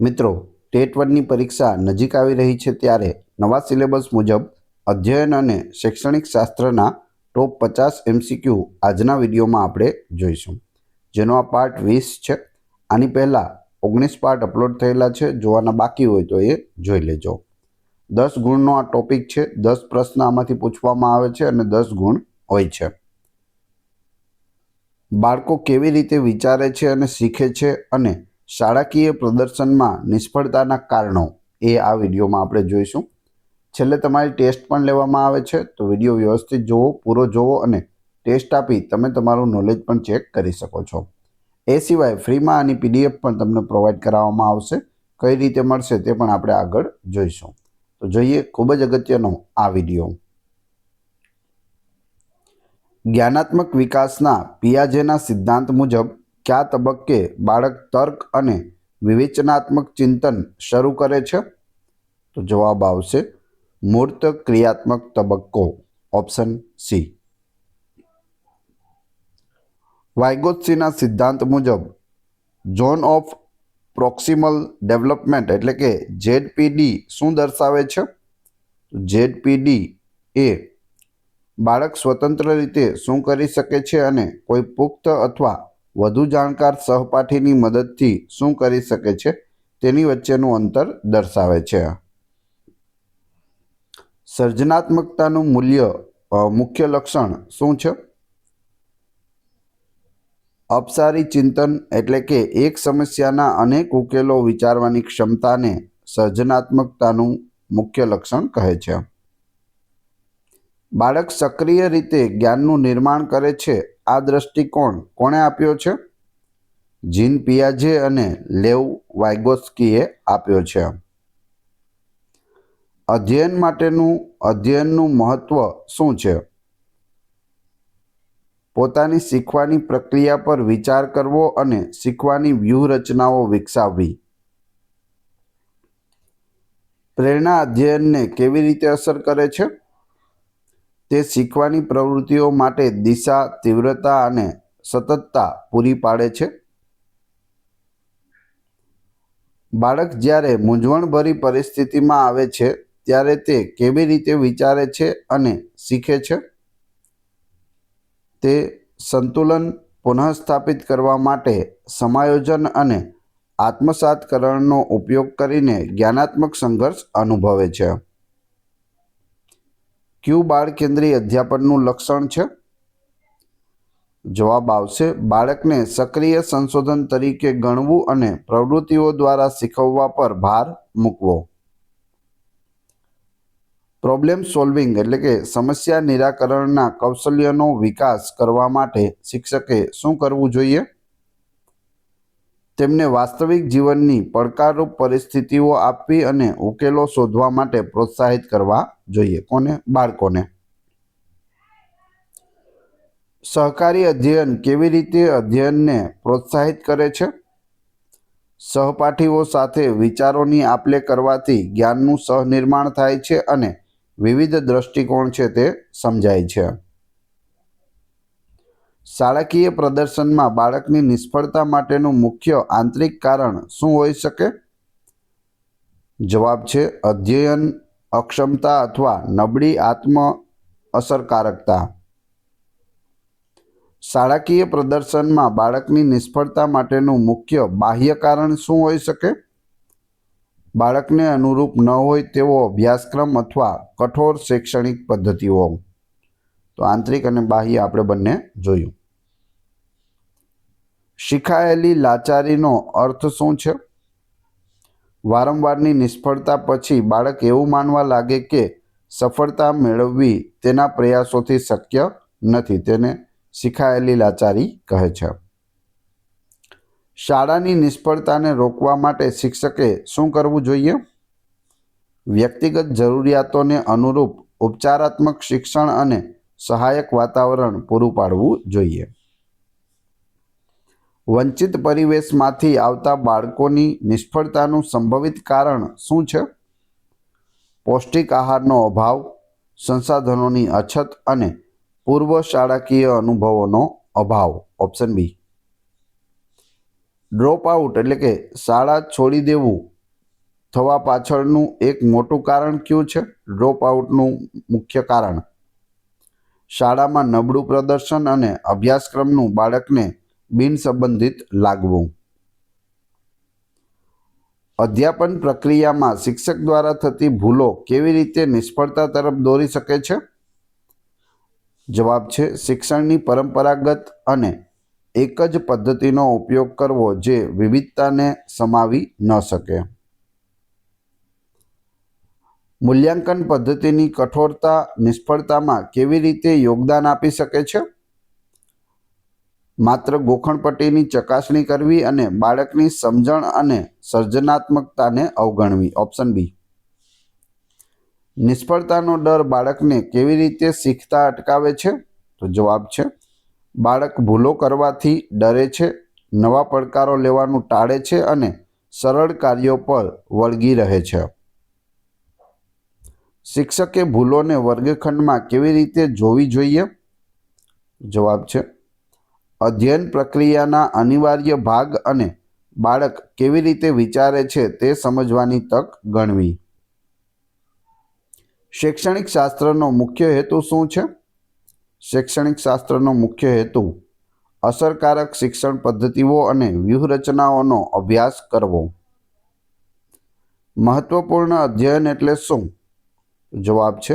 મિત્રો, ટેટ 1ની પરીક્ષા નજીક આવી રહી છે ત્યારે નવા સિલેબસ મુજબ અધ્યયન અને શૈક્ષણિક શાસ્ત્રના ટોપ 50 MCQ આજના વિડીયોમાં આપણે જોઈશું, જેનો આ પાર્ટ 20 છે. આની પહેલાં 19 પાર્ટ અપલોડ થયેલા છે. જોવાના બાકી હોય તો એ જોઈ લેજો. 10 ગુણનો આ ટોપિક છે. 10 પ્રશ્ન આમાંથી પૂછવામાં આવે છે અને 10 ગુણ હોય છે. બાળકો કેવી રીતે વિચારે છે અને શીખે છે અને શાળાકીય પ્રદર્શનમાં નિષ્ફળતાના કારણો એ આ વિડીયોમાં આપણે જોઈશું. છેલ્લે તમારી ટેસ્ટ પણ લેવામાં આવે છે, તો વિડીયો વ્યવસ્થિત જોવો, પૂરો જોવો અને ટેસ્ટ આપી તમે તમારું નોલેજ પણ ચેક કરી શકો છો. એ સિવાય ફ્રીમાં આની PDF પણ તમને પ્રોવાઈડ કરાવવામાં આવશે. કઈ રીતે મળશે તે પણ આપણે આગળ જોઈશું. તો જોઈએ ખૂબ જ અગત્યનો આ વિડીયો. જ્ઞાનાત્મક વિકાસના પિયાજેના સિદ્ધાંત મુજબ કયા તબક્કે બાળક તર્ક અને વિવેચનાત્મક ચિંતન શરૂ કરે છે? તો જવાબ આવશે મૂર્ત ક્રિયાત્મક તબક્કો, ઓપ્શન સી. વાઇગોત્સ્કીના સિદ્ધાંત મુજબ ઝોન ઓફ પ્રોક્સિમલ ડેવલપમેન્ટ એટલે કે ZPD શું દર્શાવે છે? ZPD એ બાળક સ્વતંત્ર રીતે શું કરી શકે છે અને કોઈ પુખ્ત અથવા વધુ જાણકાર સહપાઠીની મદદથી શું કરી શકે છે તેની વચ્ચેનું અંતર દર્શાવે છે. સર્જનાત્મકતાનું મુખ્ય લક્ષણ શું છે? અપસારી ચિંતન એટલે કે એક સમસ્યાના અનેક ઉકેલો વિચારવાની ક્ષમતાને સર્જનાત્મકતાનું મુખ્ય લક્ષણ કહે છે. બાળક સક્રિય રીતે જ્ઞાનનું નિર્માણ કરે છે આ દ્રષ્ટિકોણ કોણે આપ્યો છે? જીન પિયાજે અને લેવ વાઇગોત્સ્કીએ આપ્યો છે. અધ્યયનનું મહત્વ શું છે? પોતાની શીખવાની પ્રક્રિયા પર વિચાર કરવો અને શીખવાની વ્યૂહરચનાઓ વિકસાવવી. પ્રેરણા અધ્યયનને કેવી રીતે અસર કરે છે? તે શીખવાની પ્રવૃત્તિઓ માટે દિશા, તીવ્રતા અને સતતતા પૂરી પાડે છે. બાળક જ્યારે મૂંઝવણભરી પરિસ્થિતિમાં આવે છે ત્યારે તે કેવી રીતે વિચારે છે અને શીખે છે? તે સંતુલન પુનઃસ્થાપિત કરવા માટે સમાયોજન અને આત્મસાતકરણનો ઉપયોગ કરીને જ્ઞાનાત્મક સંઘર્ષ અનુભવે છે. ક્યુ બાળ કેન્દ્રીય અધ્યાપનનું લક્ષણ છે? જવાબ આવશે બાળકને સક્રિય સંશોધન તરીકે ગણવું અને પ્રવૃત્તિઓ દ્વારા શીખવવા પર ભાર મૂકવો. પ્રોબ્લેમ સોલ્વિંગ એટલે કે સમસ્યા નિરાકરણના કૌશલ્યનો વિકાસ કરવા માટે શિક્ષકે શું કરવું જોઈએ? તેમને વાસ્તવિક જીવનની પડકારરૂપ પરિસ્થિતિઓ આપવી અને ઉકેલો શોધવા માટે પ્રોત્સાહિત કરવા જોઈએ. કોને? બાળકોને. સહકારી અધ્યયન કેવી રીતે અધ્યયનને પ્રોત્સાહિત કરે છે? સહપાઠીઓ સાથે વિચારોની આપ-લે કરવાથી જ્ઞાનનું સહનિર્માણ થાય છે અને વિવિધ દ્રષ્ટિકોણ છે તે સમજાય છે. શાળાકીય પ્રદર્શનમાં બાળકની નિષ્ફળતા માટેનું મુખ્ય આંતરિક કારણ શું હોઈ શકે? જવાબ છે અધ્યયન અક્ષમતા અથવા નબળી આત્મ અસરકારકતા. શાળાકીય પ્રદર્શનમાં બાળકની નિષ્ફળતા માટેનું મુખ્ય બાહ્ય કારણ શું હોઈ શકે? બાળકને અનુરૂપ ન હોય તેવો અભ્યાસક્રમ અથવા કઠોર શૈક્ષણિક પદ્ધતિઓ. તો આંતરિક અને બાહ્ય આપણે બંને જોયું. શીખાયેલી લાચારીનો અર્થ શું છે? વારંવારની નિષ્ફળતા પછી બાળક એવું માનવા લાગે કે સફળતા મેળવવી તેના પ્રયાસોથી શક્ય નથી. તેને શીખાયેલી લાચારી કહે છે. શાળાની નિષ્ફળતાને રોકવા માટે શિક્ષકે શું કરવું જોઈએ? વ્યક્તિગત જરૂરિયાતોને અનુરૂપ ઉપચારાત્મક શિક્ષણ અને સહાયક વાતાવરણ પૂરું પાડવું જોઈએ. વંચિત પરિવેશમાંથી આવતા બાળકોની નિષ્ફળતાનું સંભવિત કારણ શું છે? પૌષ્ટિક આહારનો અભાવ, સંસાધનોની અછત અને પૂર્વ શાળાકીય અનુભવોનો અભાવ. Option B. ડ્રોપ આઉટ એટલે કે શાળા છોડી દેવું થવા પાછળનું એક મોટું કારણ કયું છે? ડ્રોપ આઉટનું મુખ્ય કારણ શાળામાં નબળું પ્રદર્શન અને અભ્યાસક્રમનું બાળકને બિનસંબંધિત લાગવું. અધ્યાપન પ્રક્રિયામાં શિક્ષક દ્વારા થતી ભૂલો કેવી રીતે નિષ્ફળતા તરફ દોરી શકે છે? જવાબ છે શિક્ષણની પરંપરાગત અને એક જ પદ્ધતિનો ઉપયોગ કરવો જે વિવિધતાને સમાવી ન શકે. મૂલ્યાંકન પદ્ધતિની કઠોરતા નિષ્ફળતામાં કેવી રીતે યોગદાન આપી શકે છે? માત્ર ગોખણપટ્ટીની ચકાસણી કરવી અને બાળકની સમજણ અને સર્જનાત્મકતાને અવગણવી. Option B. નિષ્ફળતાનો ડર બાળકને કેવી રીતે શીખતા અટકાવે છે? તો જવાબ છે બાળક ભૂલો કરવાથી ડરે છે, નવા પડકારો લેવાનું ટાળે છે અને સરળ કાર્યો પર વળગી રહે છે. શિક્ષકે ભૂલોને વર્ગખંડમાં કેવી રીતે જોવી જોઈએ? જવાબ છે અધ્યયન પ્રક્રિયાના અનિવાર્ય ભાગ અને બાળક કેવી રીતે વિચારે છે તે સમજવાની તક ગણવી. શૈક્ષણિક શાસ્ત્રનો મુખ્ય હેતુ શું છે? શૈક્ષણિક શાસ્ત્રનો મુખ્ય હેતુ અસરકારક શિક્ષણ પદ્ધતિઓ અને વ્યૂહરચનાઓનો અભ્યાસ કરવો. મહત્વપૂર્ણ અધ્યયન એટલે શું? જવાબ છે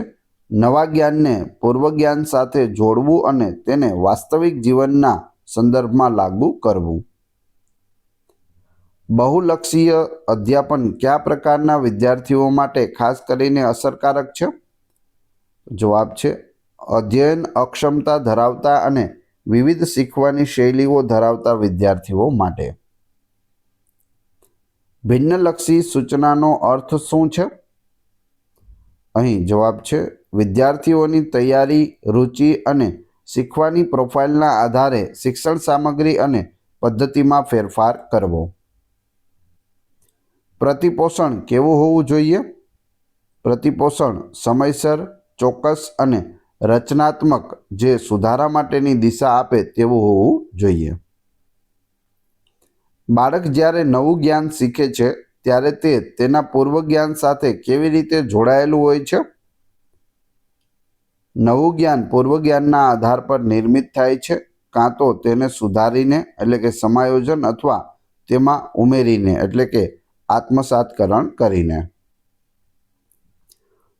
નવા જ્ઞાનને પૂર્વ જ્ઞાન સાથે જોડવું અને તેને વાસ્તવિક જીવનના સંદર્ભમાં લાગુ કરવું. બહુલક્ષીય અધ્યાપન કયા પ્રકારના વિદ્યાર્થીઓ માટે ખાસ કરીને અસરકારક છે? જવાબ છે અધ્યયન અક્ષમતા ધરાવતા અને વિવિધ શીખવાની શૈલીઓ ધરાવતા વિદ્યાર્થીઓ માટે. ભિન્નલક્ષી સૂચનાનો અર્થ શું છે? અહીં જવાબ છે વિદ્યાર્થીઓની તૈયારી, રુચિ અને શીખવાની પ્રોફાઇલના આધારે શિક્ષણ સામગ્રી અને પદ્ધતિમાં ફેરફાર કરવો. પ્રતિપોષણ કેવું હોવું જોઈએ? પ્રતિપોષણ સમયસર, ચોક્કસ અને રચનાત્મક જે સુધારા માટેની દિશા આપે તેવું હોવું જોઈએ. બાળક જ્યારે નવું જ્ઞાન શીખે છે ત્યારે તે તેના પૂર્વ જ્ઞાન સાથે કેવી રીતે જોડાયેલું હોય છે? નવું જ્ઞાન પૂર્વ જ્ઞાનના આધાર પર નિર્મિત થાય છે, કાં તો તેને સુધારીને એટલે કે સમાયોજન અથવા તેમાં ઉમેરીને એટલે કે આત્મસાતકરણ કરીને.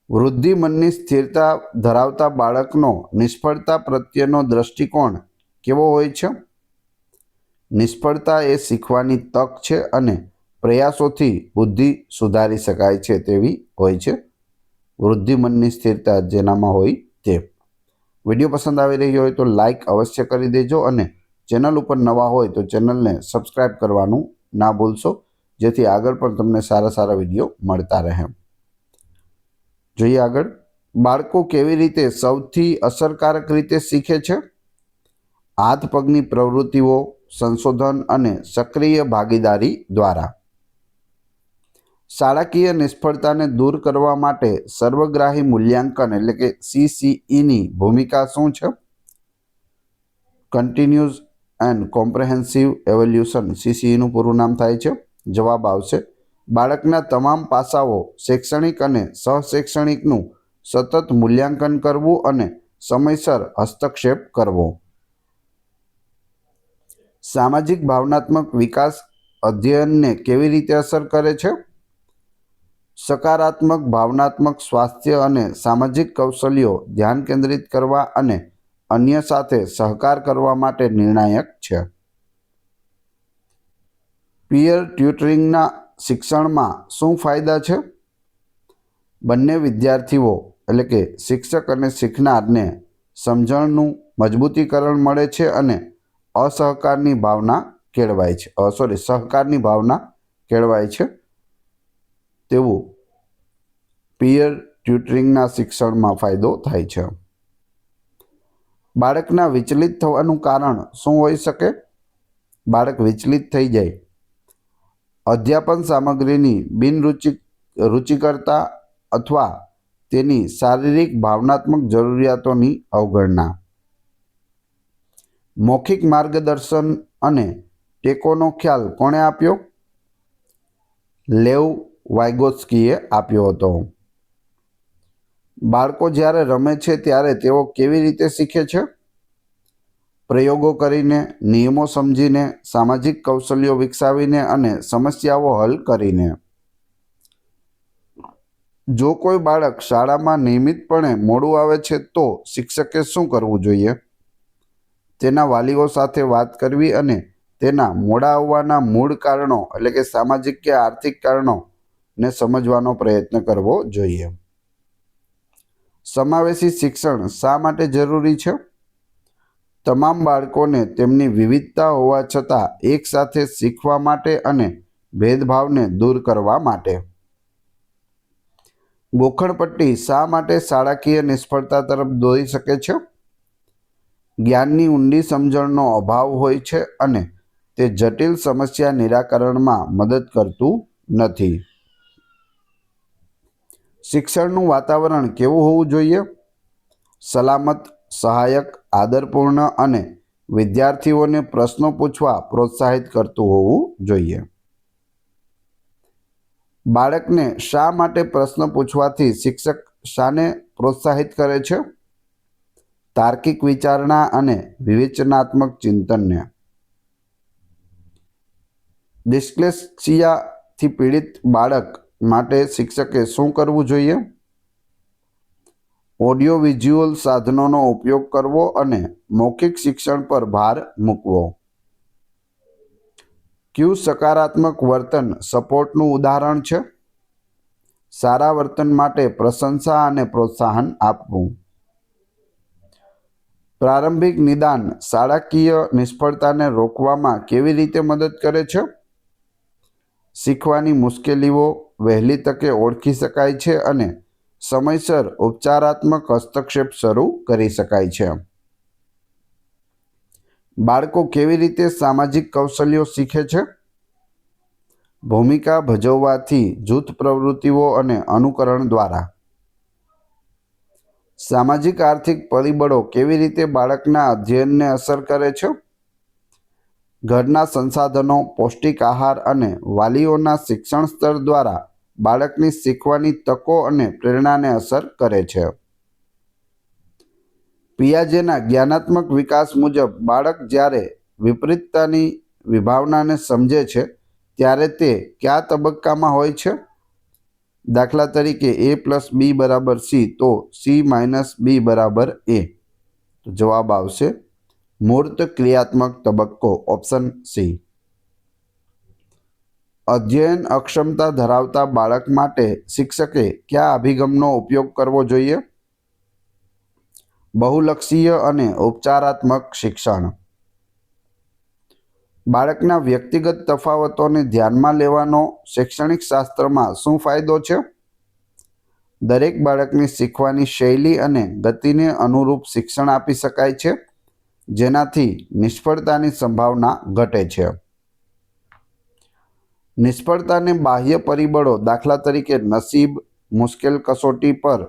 વૃદ્ધિ મનની સ્થિરતા ધરાવતા બાળકનો નિષ્ફળતા પ્રત્યેનો દ્રષ્ટિકોણ કેવો હોય છે? નિષ્ફળતા એ શીખવાની તક છે અને પ્રયાસોથી બુદ્ધિ સુધારી શકાય છે તેવી હોય છે. વૃદ્ધિ મનની સ્થિરતા જેનામાં હોય તે. વિડીયો પસંદ આવી રહ્યો હોય તો લાઈક અવશ્ય કરી દેજો અને ચેનલ ઉપર નવા હોય તો ચેનલને સબસ્ક્રાઈબ કરવાનું ના ભૂલશો, જેથી આગળ પણ તમને સારા સારા વિડીયો મળતા રહે. જોઈએ આગળ. બાળકો કેવી રીતે સૌથી અસરકારક રીતે શીખે છે? હાથ પગની પ્રવૃત્તિઓ, સંશોધન અને સક્રિય ભાગીદારી દ્વારા. શાળાકીય નિષ્ફળતાને દૂર કરવા માટે સર્વગ્રાહી મૂલ્યાંકન એટલે કે CCEની ભૂમિકા શું છે? કન્ટિન્યુઅસ એન્ડ કોમ્પ્રેહેન્સિવ એવોલ્યુશન CCEનું પૂરું નામ થાય છે. જવાબ આવશે બાળકના તમામ પાસાઓ શૈક્ષણિક અને સહશૈક્ષણિકનું સતત મૂલ્યાંકન કરવું અને સમયસર હસ્તક્ષેપ કરવો. સામાજિક ભાવનાત્મક વિકાસ અધ્યયનને કેવી રીતે અસર કરે છે? સકારાત્મક ભાવનાત્મક સ્વાસ્થ્ય અને સામાજિક કૌશલ્યો ધ્યાન કેન્દ્રિત કરવા અને અન્ય સાથે સહકાર કરવા માટે નિર્ણાયક છે. પીયર ટ્યુટરિંગના શિક્ષણમાં શું ફાયદા છે? બંને વિદ્યાર્થીઓ એટલે કે શિક્ષક અને શીખનારને સમજણનું મજબૂતીકરણ મળે છે અને સહકારની ભાવના કેળવાય છે તેવું પીયર ટ્યુટરિંગના શિક્ષણમાં ફાયદો થાય છે. બાળકના વિચલિત થવાનું કારણ શું હોઈ શકે? બાળક વિચલિત થઈ જાય. અધ્યાપન સામગ્રીની રુચિકરતા અથવા તેની શારીરિક ભાવનાત્મક જરૂરિયાતોની અવગણના. મૌખિક માર્ગદર્શન અને ટેકોનો ખ્યાલ કોણે આપ્યો? લેવ વાઇગોત્સ્કીએ આપ્યો હતો. બાળકો જ્યારે રમે છે ત્યારે તેઓ કેવી રીતે શીખે છે? પ્રયોગો કરીને, નિયમો સમજીને, સામાજિક કૌશલ્યો વિકસાવીને અને સમસ્યાઓ હલ કરીને. જો કોઈ બાળક શાળામાં નિયમિતપણે મોડું આવે છે તો શિક્ષકે શું કરવું જોઈએ? તેના વાલીઓ સાથે વાત કરવી અને તેના મોડા આવવાના મૂળ કારણો એટલે કે સામાજિક કે આર્થિક કારણોને સમજવાનો પ્રયત્ન કરવો જોઈએ. સમાવેશી શિક્ષણ શા માટે જરૂરી છે? તમામ બાળકોને તેમની વિવિધતા હોવા છતાં એકસાથે શીખવા માટે અને ભેદભાવને દૂર કરવા માટે. ગોખણપટ્ટી શા માટે શાળાકીય નિષ્ફળતા તરફ દોરી શકે છે? જ્ઞાનની ઊંડી સમજણનો અભાવ હોય છે અને તે જટિલ સમસ્યા નિરાકરણમાં મદદ કરતું નથી. શિક્ષણનું વાતાવરણ કેવું હોવું જોઈએ? સલામત, સહાયક, આદરપૂર્ણ અને વિદ્યાર્થીઓને પ્રશ્નો પૂછવા પ્રોત્સાહિત કરતું હોવું જોઈએ. બાળકને શા માટે પ્રશ્ન પૂછવાથી શિક્ષક શાને પ્રોત્સાહિત કરે છે? તાર્કિક વિચારણા અને વિવેચનાત્મક ચિંતનને. ડિસ્લેક્સિયાથી પીડિત બાળક માટે શિક્ષકે શું કરવું જોઈએ? ઓડિયો વિઝ્યુઅલ સાધનોનો ઉપયોગ કરવો અને મૌખિક શિક્ષણ પર ભાર મૂકવો. કયું સકારાત્મક વર્તન સપોર્ટનું ઉદાહરણ છે? સારા વર્તન માટે પ્રશંસા અને પ્રોત્સાહન આપવું. પ્રારંભિક નિદાન શાળાકીય નિષ્ફળતાને રોકવામાં કેવી રીતે મદદ કરે છે? શીખવાની મુશ્કેલીઓ વહેલી તકે ઓળખી શકાય છે અને સમયસર ઉપચારાત્મક હસ્તક્ષેપ શરૂ કરી શકાય છે. બાળકો કેવી રીતે સામાજિક કૌશલ્યો શીખે છે? ભૂમિકા ભજવવાથી, જૂથ પ્રવૃત્તિઓ અને અનુકરણ દ્વારા. સામાજિક આર્થિક પરિબળો કેવી રીતે બાળકના અધ્યયનને અસર કરે છે? ઘરના સંસાધનો, પૌષ્ટિક આહાર અને વાલીઓના શિક્ષણ સ્તર દ્વારા બાળકની શીખવાની તકો અને પ્રેરણાને અસર કરે છે. પિયાજેના જ્ઞાનાત્મક વિકાસ મુજબ બાળક જ્યારે વિપરીતતાની વિભાવનાને સમજે છે ત્યારે તે કયા તબક્કામાં હોય છે? દાખલા તરીકે A+B = C તો C - B = A. તો જવાબ આવશે મૂર્ત ક્રિયાત્મક તબક્કો, ઓપ્શન સી. અધ્યયન અક્ષમતા ધરાવતા બાળક માટે શિક્ષકે કયા અભિગમનો ઉપયોગ કરવો જોઈએ? બહુલક્ષીય અને ઉપચારાત્મક શિક્ષણ. બાળકના વ્યક્તિગત તફાવતોને ધ્યાનમાં લેવાનો શૈક્ષણિક શાસ્ત્રમાં શું ફાયદો છે? દરેક બાળકની શીખવાની શૈલી અને ગતિને અનુરૂપ શિક્ષણ આપી શકાય છે, જેનાથી નિષ્ફળતાની સંભાવના ઘટે છે. નિષ્ફળતાને બાહ્ય પરિબળો, દાખલા તરીકે નસીબ, મુશ્કેલ કસોટી પર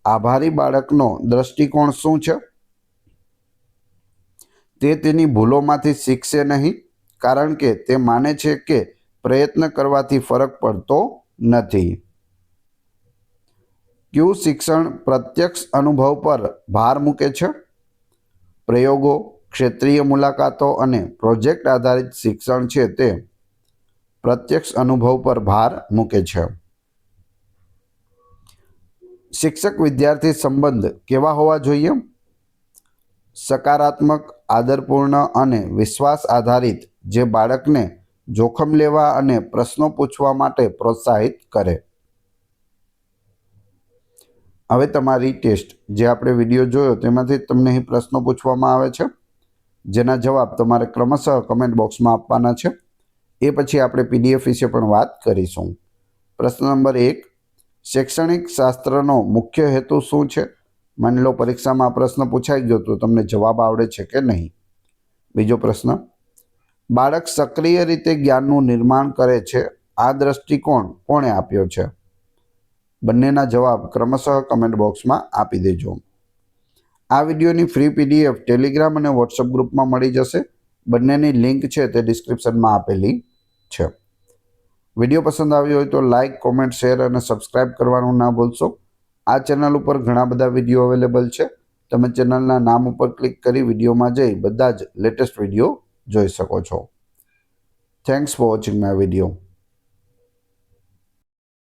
આભારી બાળકનો દ્રષ્ટિકોણ શું છે? તે તેની ભૂલોમાંથી શીખશે નહીં, કારણ કે તે માને છે કે પ્રયત્ન કરવાથી ફરક પડતો નથી. કયું શિક્ષણ પ્રત્યક્ષ અનુભવ પર ભાર મૂકે છે? પ્રયોગો, ક્ષેત્રીય મુલાકાતો અને પ્રોજેક્ટ આધારિત શિક્ષણ છે તે પ્રત્યક્ષ અનુભવ પર ભાર મૂકે છે. શિક્ષક વિદ્યાર્થી સંબંધ કેવા હોવા જોઈએ? સકારાત્મક, આદરપૂર્ણ અને વિશ્વાસ આધારિત, જે બાળકને જોખમ લેવા અને પ્રશ્નો પૂછવા માટે પ્રોત્સાહિત કરે. હવે તમારી ટેસ્ટ, જે આપણે વિડીયો જોયો તેમાંથી તમને અહીં પ્રશ્નો પૂછવામાં આવે છે, જેના જવાબ તમારે ક્રમશઃ કમેન્ટ બોક્સમાં આપવાના છે. એ પછી આપણે PDF વિશે પણ વાત કરીશું. પ્રશ્ન નંબર 1, શૈક્ષણિક શાસ્ત્રનો મુખ્ય હેતુ શું છે? માની લો પરીક્ષામાં આ પ્રશ્ન પૂછાઈ ગયો તો તમને જવાબ આવડે છે કે નહીં. બીજો પ્રશ્ન, બાળક સક્રિય રીતે જ્ઞાનનું નિર્માણ કરે છે, આ દ્રષ્ટિકોણ કોણે આપ્યો છે? બંનેના જવાબ ક્રમશઃ કમેન્ટ બોક્સમાં આપી દેજો. આ વિડીયોની ફ્રી PDF ટેલિગ્રામ અને વોટ્સઅપ ગ્રુપમાં મળી જશે. બંનેની લિંક છે તે ડિસ્ક્રિપ્શનમાં આપેલી છે. વિડીયો પસંદ આવ્યો હોય તો લાઇક, કોમેન્ટ, શેર અને સબસ્ક્રાઇબ કરવાનું ના ભૂલશો. આ ચેનલ ઉપર ઘણા બધા વિડીયો અવેલેબલ છે. તમે ચેનલના નામ ઉપર ક્લિક કરી વિડીયોમાં જઈ બધા જ લેટેસ્ટ વિડીયો જોઈ શકો છો. Thanks for watching my video.